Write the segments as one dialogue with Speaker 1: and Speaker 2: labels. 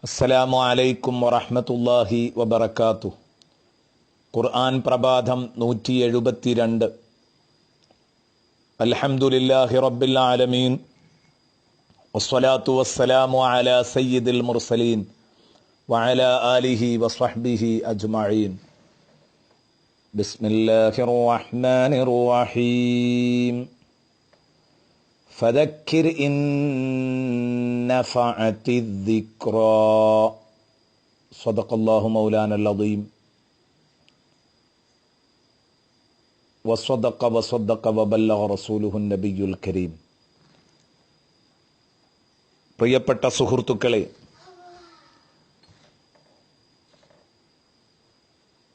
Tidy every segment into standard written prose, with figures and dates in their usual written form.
Speaker 1: അസ്സലാമു അലൈക്കും വറഹ്മത്തുള്ളാഹി വബറകാതുഹു. ഖുർആൻ പ്രഭാതം 172. അൽഹംദുലില്ലാഹി റബ്ബിൽ ആലമീൻ വസ്സലാത്തു വസ്സലാമു അലാ സയ്യിദിൽ മുർസലീൻ വഅലാ ആലിഹി വസ്വഹ്ബിഹി അജ്മഈൻ. ബിസ്മില്ലാഹിർ റഹ്മാനിർ റഹീം. ഫദക്കിർ ഇൻ നഫഅതി الذിക്റാ. സ്വദഖല്ലാഹു മൗലാനൽ അദീം. വസ്വദഖ വബല്ലഗ റസൂലുഹുൻ നബിയുൽ കരീം. പ്രിയപ്പെട്ട സുഹൃത്തുക്കളെ,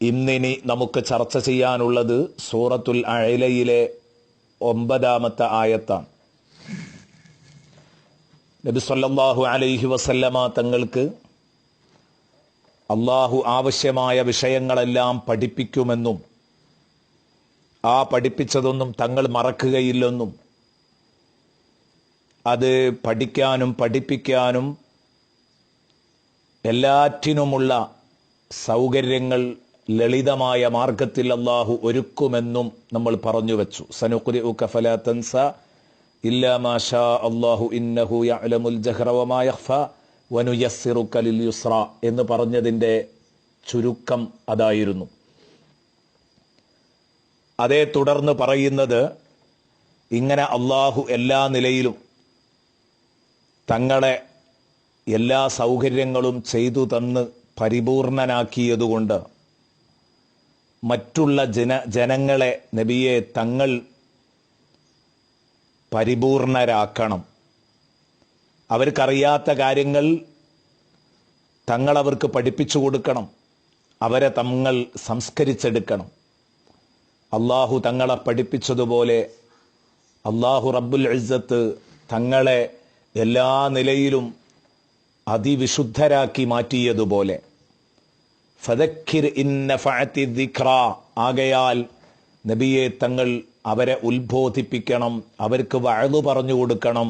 Speaker 1: ഇന്നിനി നമുക്ക് ചർച്ച ചെയ്യാനുള്ളത് സൂറത്തുൽ അഅലയിലെ 9-ാമത്തെ ആയത്താണ്. നബി സല്ലല്ലാഹു അലൈഹി വസല്ലമ തങ്ങൾക്ക് അള്ളാഹു ആവശ്യമായ വിഷയങ്ങളെല്ലാം പഠിപ്പിക്കുമെന്നും ആ പഠിപ്പിച്ചതൊന്നും തങ്ങൾ മറക്കുകയില്ലെന്നും അത് പഠിക്കാനും പഠിപ്പിക്കാനും എല്ലാറ്റിനുമുള്ള സൗകര്യങ്ങൾ ലളിതമായ മാർഗത്തിൽ അള്ളാഹു ഒരുക്കുമെന്നും നമ്മൾ പറഞ്ഞു വെച്ചു. സനുഖ്രിഉക ഫലാ തൻസ ഇല്ലാ മാ ഷാ അല്ലാഹു ഇന്നഹു യഅലമുൽ ജഹ്റ വമാ യഖ്ഫാ വനുയസ്സിറുക ലിൽ യുസ്ര എന്ന് പറഞ്ഞതിൻ്റെ ചുരുക്കം അതായിരുന്നു. അതേ തുടർന്ന് പറയുന്നത്, ഇങ്ങനെ അള്ളാഹു എല്ലാ നിലയിലും തങ്ങളെ എല്ലാ സൗകര്യങ്ങളും ചെയ്തു തന്ന് പരിപൂർണനാക്കിയതുകൊണ്ട് മറ്റുള്ള ജനങ്ങളെ നബിയെ തങ്ങൾ പരിപൂർണരാക്കണം. അവർക്കറിയാത്ത കാര്യങ്ങൾ തങ്ങൾ അവർക്ക് പഠിപ്പിച്ചു കൊടുക്കണം. അവരെ തങ്ങൾ സംസ്കരിച്ചെടുക്കണം. അള്ളാഹു തങ്ങളെ പഠിപ്പിച്ചതുപോലെ അള്ളാഹു റബ്ബുൽ ഇസ്സത്ത് തങ്ങളെ എല്ലാ നിലയിലും അതിവിശുദ്ധരാക്കി മാറ്റിയതുപോലെ ഫദക്കിർ ഇൻ നഫഅതി الذിക്റാ. ആകയാൽ നബിയെ തങ്ങൾ അവരെ ഉത്ബോധിപ്പിക്കണം, അവർക്ക് വഅദ് പറഞ്ഞു കൊടുക്കണം,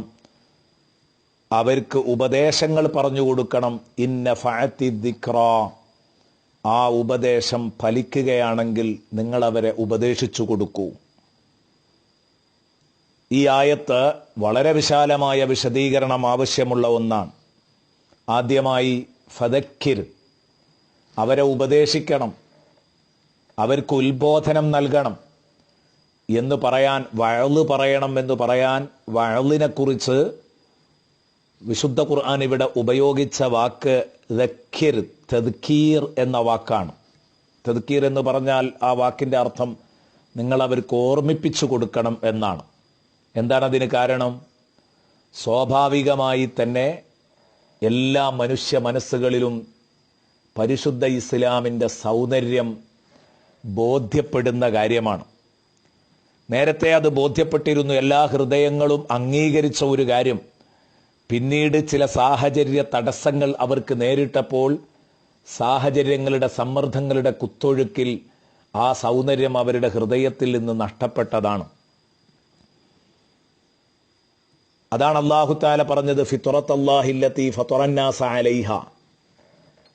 Speaker 1: അവർക്ക് ഉപദേശങ്ങൾ പറഞ്ഞു കൊടുക്കണം. ഇൻ നഫഅതി الذിക്റാ. ആ ഉപദേശം ഫലിക്കുകയാണെങ്കിൽ നിങ്ങൾ അവരെ ഉപദേശിച്ചു കൊടുക്കൂ. ഈ ആയത്ത് വളരെ വിശാലമായ വിശദീകരണം ആവശ്യമുള്ള ഒന്നാണ്. ആദ്യമായി ഫദക്കിർ, അവരെ ഉപദേശിക്കണം, അവർക്ക് ഉത്ബോധനം നൽകണം എന്ന് പറയാൻ, വഅദ് പറയണം എന്ന് പറയാൻ, വഅദിനെ കുറിച്ച് വിശുദ്ധ ഖുർആൻ ഇവിടെ ഉപയോഗിച്ച വാക്ക് ദക്കിർ, തദ്കീർ എന്ന വാക്കാണ്. തദ്കീർ എന്ന് പറഞ്ഞാൽ ആ വാക്കിന്റെ അർത്ഥം നിങ്ങൾ അവർക്ക് ഓർമ്മിപ്പിച്ചു കൊടുക്കണം എന്നാണ്. എന്താണ് അതിന് കാരണം? സ്വാഭാവികമായി തന്നെ എല്ലാ മനുഷ്യ മനസ്സുകളിലും പരിശുദ്ധ ഇസ്ലാമിന്റെ സൗന്ദര്യം ബോധ്യപ്പെടുന്ന കാര്യമാണ്. നേരത്തെ അത് ബോധ്യപ്പെട്ടിരുന്നു. എല്ലാ ഹൃദയങ്ങളും അംഗീകരിച്ച ഒരു കാര്യം. പിന്നീട് ചില സാഹചര്യ തടസ്സങ്ങൾ അവർക്ക് നേരിട്ടപ്പോൾ സാഹചര്യങ്ങളുടെ സമ്മർദ്ദങ്ങളുടെ കുത്തൊഴുക്കിൽ ആ സൗന്ദര്യം അവരുടെ ഹൃദയത്തിൽ നിന്ന് നഷ്ടപ്പെട്ടതാണ്. അതാണ് അല്ലാഹു തആല പറഞ്ഞത്, ഫിത്റത്തല്ലാഹില്ലതി ഫതറന്നാസ അലൈഹ.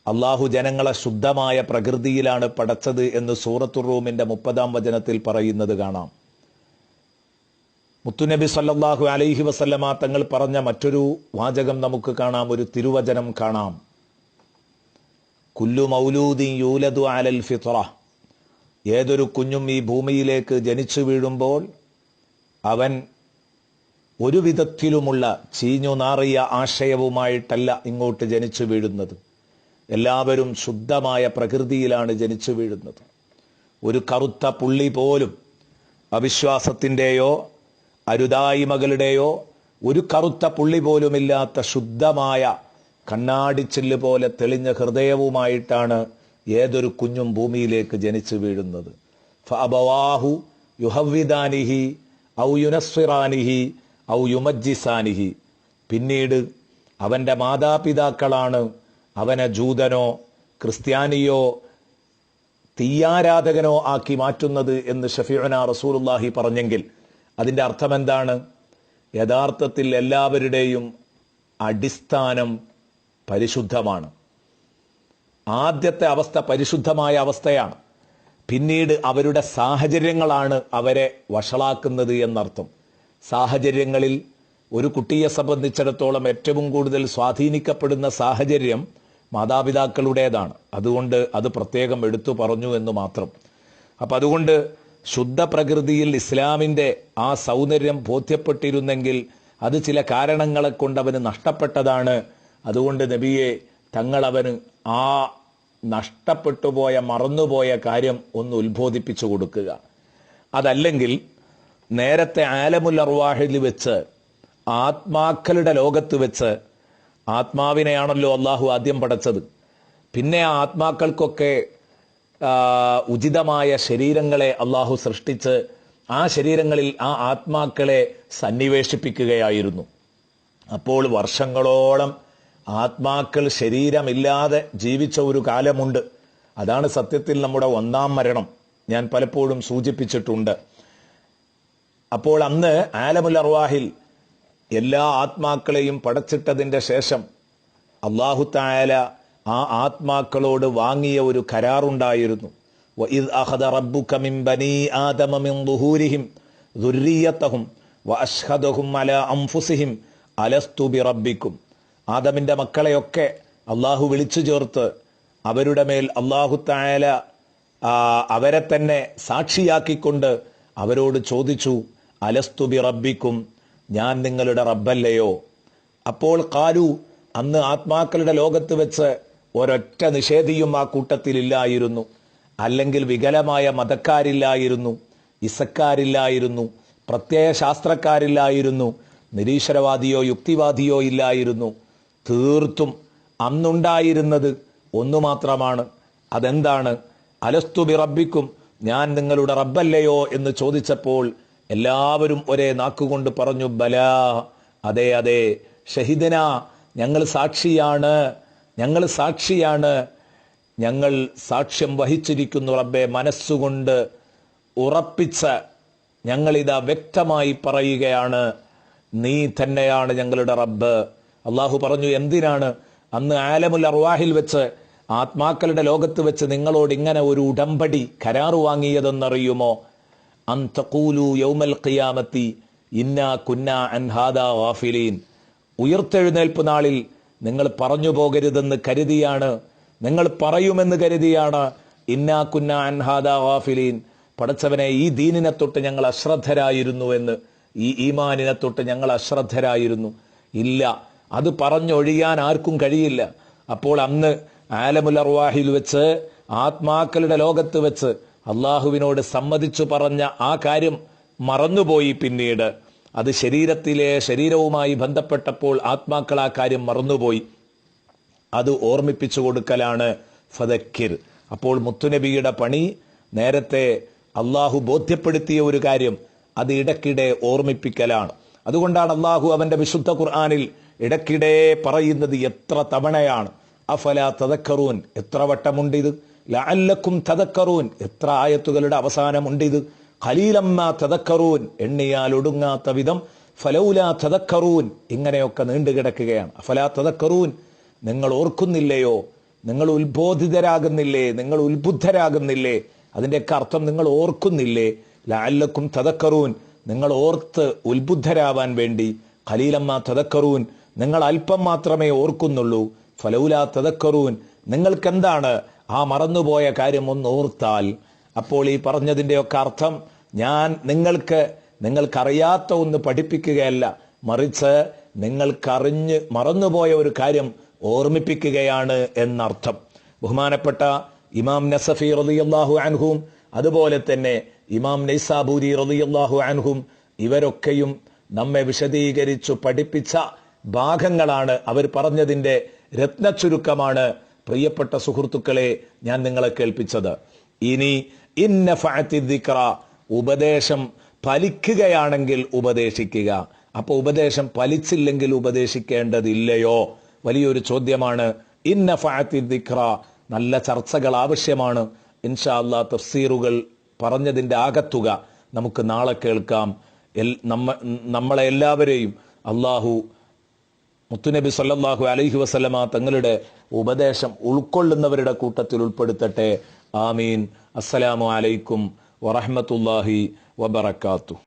Speaker 1: അള്ളാഹു ജനങ്ങളെ ശുദ്ധമായ പ്രകൃതിയിലാണ് പടച്ചത് എന്ന് സൂറത്തുർ റൂമിന്റെ 30-ാം വചനത്തിൽ പറയുന്നത് കാണാം. മുത്തുനബി സല്ലല്ലാഹു അലൈഹി വസല്ലമ തങ്ങൾ പറഞ്ഞ മറ്റൊരു വാചകം നമുക്ക് കാണാം, ഒരു തിരുവചനം കാണാം. കുല്ലു മൗലൂദിൻ യൂലദു അലൽ ഫിത്റ. ഏതൊരു കുഞ്ഞും ഈ ഭൂമിയിലേക്ക് ജനിച്ചു വീഴുമ്പോൾ അവൻ ഒരു വിധത്തിലുമുള്ള ചീഞ്ഞു നാറിയ ആശയവുമായിട്ടല്ല ഇങ്ങോട്ട് ജനിച്ചു വീഴുന്നത്. എല്ലാവരും ശുദ്ധമായ പ്രകൃതിയിലാണ് ജനിച്ചു വീഴുന്നത്. ഒരു കറുത്ത പുള്ളി പോലും അവിശ്വാസത്തിൻ്റെയോ അരുതായ്മകളുടെയോ ഒരു കറുത്ത പുള്ളി പോലുമില്ലാത്ത ശുദ്ധമായ കണ്ണാടിച്ചില്ല് പോലെ തെളിഞ്ഞ ഹൃദയവുമായിട്ടാണ് ഏതൊരു കുഞ്ഞും ഭൂമിയിലേക്ക് ജനിച്ചു വീഴുന്നത്. ഫഅബവാഹു യുഹവ്വിദാനിഹി ഔ യുനസ്സിറാനിഹി ഔ യുമജ്ജിസാനിഹി. പിന്നീട് അവന്റെ മാതാപിതാക്കളാണ് അവനെ ജൂതനോ ക്രിസ്ത്യാനിയോ തീയാരാധകനോ ആക്കി മാറ്റുന്നത് എന്ന് ഷഫീഉനാ റസൂലുള്ളാഹി പറഞ്ഞെങ്കിൽ അതിൻ്റെ അർത്ഥം എന്താണ്? യഥാർത്ഥത്തിൽ എല്ലാവരുടെയും അടിസ്ഥാനം പരിശുദ്ധമാണ്. ആദ്യത്തെ അവസ്ഥ പരിശുദ്ധമായ അവസ്ഥയാണ്. പിന്നീട് അവരുടെ സാഹചര്യങ്ങളാണ് അവരെ വഷളാക്കുന്നത് എന്നർത്ഥം. സാഹചര്യങ്ങളിൽ ഒരു കുട്ടിയെ സംബന്ധിച്ചിടത്തോളം ഏറ്റവും കൂടുതൽ സ്വാധീനിക്കപ്പെടുന്ന സാഹചര്യം മാതാപിതാക്കളുടേതാണ്. അതുകൊണ്ട് അത് പ്രത്യേകം എടുത്തു പറഞ്ഞു എന്ന് മാത്രം. അപ്പം അതുകൊണ്ട് ശുദ്ധ പ്രകൃതിയിൽ ഇസ്ലാമിൻ്റെ ആ സൗന്ദര്യം ബോധ്യപ്പെട്ടിരുന്നെങ്കിൽ അത് ചില കാരണങ്ങളെ കൊണ്ട് അവന് നഷ്ടപ്പെട്ടതാണ്. അതുകൊണ്ട് നബിയെ തങ്ങൾ അവന് ആ നഷ്ടപ്പെട്ടുപോയ മറന്നുപോയ കാര്യം ഒന്ന് ഉത്ബോധിപ്പിച്ചു കൊടുക്കുക. അതല്ലെങ്കിൽ നേരത്തെ ആലമുൽ അർവാഹിൽ വെച്ച് ആത്മാക്കളുടെ ലോകത്ത് വെച്ച് ആത്മാവിനെയാണല്ലോ അള്ളാഹു ആദ്യം പടച്ചത്. പിന്നെ ആ ആത്മാക്കൾക്കൊക്കെ ഉചിതമായ ശരീരങ്ങളെ അള്ളാഹു സൃഷ്ടിച്ച് ആ ശരീരങ്ങളിൽ ആ ആത്മാക്കളെ സന്നിവേശിപ്പിക്കുകയായിരുന്നു. അപ്പോൾ വർഷങ്ങളോളം ആത്മാക്കൾ ശരീരമില്ലാതെ ജീവിച്ച ഒരു കാലമുണ്ട്. അതാണ് സത്യത്തിൽ നമ്മുടെ ഒന്നാം മരണം. ഞാൻ പലപ്പോഴും സൂചിപ്പിച്ചിട്ടുണ്ട്. അപ്പോൾ അന്ന് ആലമുൽ അർവാഹിൽ എല്ലാ ആത്മാക്കളെയും പടച്ചിട്ടതിൻ്റെ ശേഷം അല്ലാഹു തആല ആ ആത്മാക്കളോട് വാങ്ങിയ ഒരു കരാറുണ്ടായിരുന്നു. വഇദ് അഖദ റബ്ബുക മിൻ ബനീ ആദമ മിൻ ദുഹൂരിഹിം ദുർരിയ്യതഹും വഅശ്ഹദഹും അലാ അൻഫുസിഹിം അലസ്തു ബിറബ്ബിക്കും. ആദമിൻ്റെ മക്കളെയൊക്കെ അള്ളാഹു വിളിച്ചു ചേർത്ത് അവരുടെ മേൽ അല്ലാഹു തആല അവരെ തന്നെ സാക്ഷിയാക്കിക്കൊണ്ട് അവരോട് ചോദിച്ചു, അലസ്തു ബിറബ്ബിക്കും, ഞാൻ നിങ്ങളുടെ റബ്ബല്ലയോ? അപ്പോൾ ഖാലു, അന്ന് ആത്മാക്കളുടെ ലോകത്ത് വെച്ച് ഒരൊറ്റ നിഷേധിയും ആ കൂട്ടത്തിലില്ലായിരുന്നു. അല്ലെങ്കിൽ വികലമായ മതക്കാരില്ലായിരുന്നു, ഇസക്കാരില്ലായിരുന്നു, പ്രത്യയശാസ്ത്രക്കാരില്ലായിരുന്നു, നിരീശ്വരവാദിയോ യുക്തിവാദിയോ ഇല്ലായിരുന്നു. തീർത്തും അന്നുണ്ടായിരുന്നത് ഒന്നു മാത്രമാണ്. അതെന്താണ്? അലസ്തു ബിറബ്ബിക്കും, ഞാൻ നിങ്ങളുടെ റബ്ബല്ലയോ എന്ന് ചോദിച്ചപ്പോൾ എല്ലാവരും ഒരേ നാക്കുകൊണ്ട് പറഞ്ഞു, ബലാ, അതെ അതെ, ഷഹിദന, ഞങ്ങൾ സാക്ഷിയാണ്, ഞങ്ങൾ സാക്ഷിയാണ്, ഞങ്ങൾ സാക്ഷ്യം വഹിച്ചിരിക്കുന്നു റബ്ബെ, മനസ്സുകൊണ്ട് ഉറപ്പിച്ച് ഞങ്ങളിതാ വ്യക്തമായി പറയുകയാണ്, നീ തന്നെയാണ് ഞങ്ങളുടെ റബ്ബ്. അള്ളാഹു പറഞ്ഞു, എന്തിനാണ് അന്ന് ആലമുൽ അർവാഹിൽ വെച്ച് ആത്മാക്കളുടെ ലോകത്ത് വെച്ച് നിങ്ങളോട് ഇങ്ങനെ ഒരു ഉടമ്പടി കരാറ് വാങ്ങിയതെന്നറിയുമോ? അൻ തഖൂലു യൗമൽ ഖിയാമത്തി ഇന്നാ കുന്നാ അൻ ഹാദാ ഗാഫിലീൻ. ഉയർത്തെഴുന്നേൽപ്പ് നാളിൽ നിങ്ങൾ പറഞ്ഞു പോകരുതെന്ന് കരുതിയാണ്, നിങ്ങൾ പറയുമെന്ന് കരുതിയാണ് ഇന്നാ കുന്നാ അൻ ഹാദാ ഗാഫിലീൻ. പടച്ചവനെ, ഈ ദീനിനെ തൊട്ട് ഞങ്ങൾ അശ്രദ്ധരായിരുന്നു എന്ന്, ഈ ഈമാനിനെ തൊട്ട് ഞങ്ങൾ അശ്രദ്ധരായിരുന്നു. ഇല്ല, അത് പറഞ്ഞൊഴിയാൻ ആർക്കും കഴിയില്ല. അപ്പോൾ അന്ന് ആലമുൽ അർവാഹിൽ വെച്ച് ആത്മാക്കളുടെ ലോകത്ത് വെച്ച് അള്ളാഹുവിനോട് സമ്മതിച്ചു പറഞ്ഞ ആ കാര്യം മറന്നുപോയി. പിന്നീട് അത് ശരീരവുമായി ബന്ധപ്പെട്ടപ്പോൾ ആത്മാക്കൾ ആ കാര്യം മറന്നുപോയി. അത് ഓർമ്മിപ്പിച്ചു കൊടുക്കലാണ് ഫദക്കിർ. അപ്പോൾ മുത്തുനബിയുടെ പണി നേരത്തെ അള്ളാഹു ബോധ്യപ്പെടുത്തിയ ഒരു കാര്യം അത് ഇടയ്ക്കിടെ ഓർമ്മിപ്പിക്കലാണ്. അതുകൊണ്ടാണ് അള്ളാഹു അവന്റെ വിശുദ്ധ ഖുർആനിൽ ഇടയ്ക്കിടെ പറയുന്നത് എത്ര തവണയാണ്. അഫലാ തദക്കറൂൻ, എത്ര വട്ടമുണ്ടിത്. ലഅല്ലക്കും തദക്കറൂൻ, എത്ര ആയത്തുകളുടെ അവസാനമുണ്ടിത്. ഖലീലമ്മാ തദക്കറൂൻ, എണ്ണിയാൽ ഒടുങ്ങാത്ത വിധം. ഫലൗലാ തദക്കറൂൻ, ഇങ്ങനെയൊക്കെ നീണ്ടുകിടക്കുകയാണ്. അഫലാ തദക്കറൂൻ, നിങ്ങൾ ഓർക്കുന്നില്ലയോ? നിങ്ങൾ ഉത്ബോധിതരാകുന്നില്ലേ? നിങ്ങൾ ഉത്ബുദ്ധരാകുന്നില്ലേ? അതിൻ്റെയൊക്കെ അർത്ഥം നിങ്ങൾ ഓർക്കുന്നില്ലേ? ലഅല്ലക്കും തദക്കറൂൻ, നിങ്ങൾ ഓർത്ത് ഉത്ബുദ്ധരാവാൻ വേണ്ടി. ഖലീലമ്മാ തദക്കറൂൻ, നിങ്ങൾ അല്പം മാത്രമേ ഓർക്കുന്നുള്ളൂ. ഫലൗലാ തദക്കറൂൻ, നിങ്ങൾക്കെന്താണ് ആ മറന്നുപോയ കാര്യം ഒന്ന് ഓർത്താൽ? അപ്പോൾ ഈ പറഞ്ഞതിൻ്റെയൊക്കെ അർത്ഥം ഞാൻ നിങ്ങൾക്കറിയാത്ത ഒന്ന് പഠിപ്പിക്കുകയല്ല, മറിച്ച് നിങ്ങൾക്കറിഞ്ഞ് മറന്നുപോയ ഒരു കാര്യം ഓർമ്മിപ്പിക്കുകയാണ് എന്നർത്ഥം. ബഹുമാനപ്പെട്ട ഇമാം നസഫി റളിയല്ലാഹു അൻഹും അതുപോലെ തന്നെ ഇമാം നൈസാബൂരി റളിയല്ലാഹു അൻഹും ഇവരൊക്കെയും നമ്മെ വിശദീകരിച്ചു പഠിപ്പിച്ച ഭാഗങ്ങളാണ്. അവർ പറഞ്ഞതിൻ്റെ രത്നച്ചുരുക്കമാണ് പ്രിയപ്പെട്ട സുഹൃത്തുക്കളെ ഞാൻ നിങ്ങളെ കേൾപ്പിച്ചത്. ഇനി ഇന്ന ഫഅത്തി ദിക്റ, ഉപദേശം ഫലിക്കുകയാണെങ്കിൽ ഉപദേശിക്കുക. അപ്പൊ ഉപദേശം ഫലിച്ചില്ലെങ്കിൽ ഉപദേശിക്കേണ്ടതില്ലയോ? വലിയൊരു ചോദ്യമാണ്. ഇന്ന ഫഅത്തി ദിക്റ, നല്ല ചർച്ചകൾ ആവശ്യമാണ്. ഇൻഷാ അല്ലാഹ് തഫ്സീറുകൾ പറഞ്ഞതിൻ്റെ ആകത്തുക നമുക്ക് നാളെ കേൾക്കാം. നമ്മളെ എല്ലാവരെയും അള്ളാഹു മുത്തുനബി സല്ലല്ലാഹു അലൈഹി വസല്ലമ തങ്ങളുടെ ഉപദേശം ഉൾക്കൊള്ളുന്നവരുടെ കൂട്ടത്തിൽ ഉൾപ്പെടുത്തട്ടെ. ആമീൻ. അസ്സലാമു അലൈക്കും വറഹ്മത്തുള്ളാഹി വബറകാതുഹു.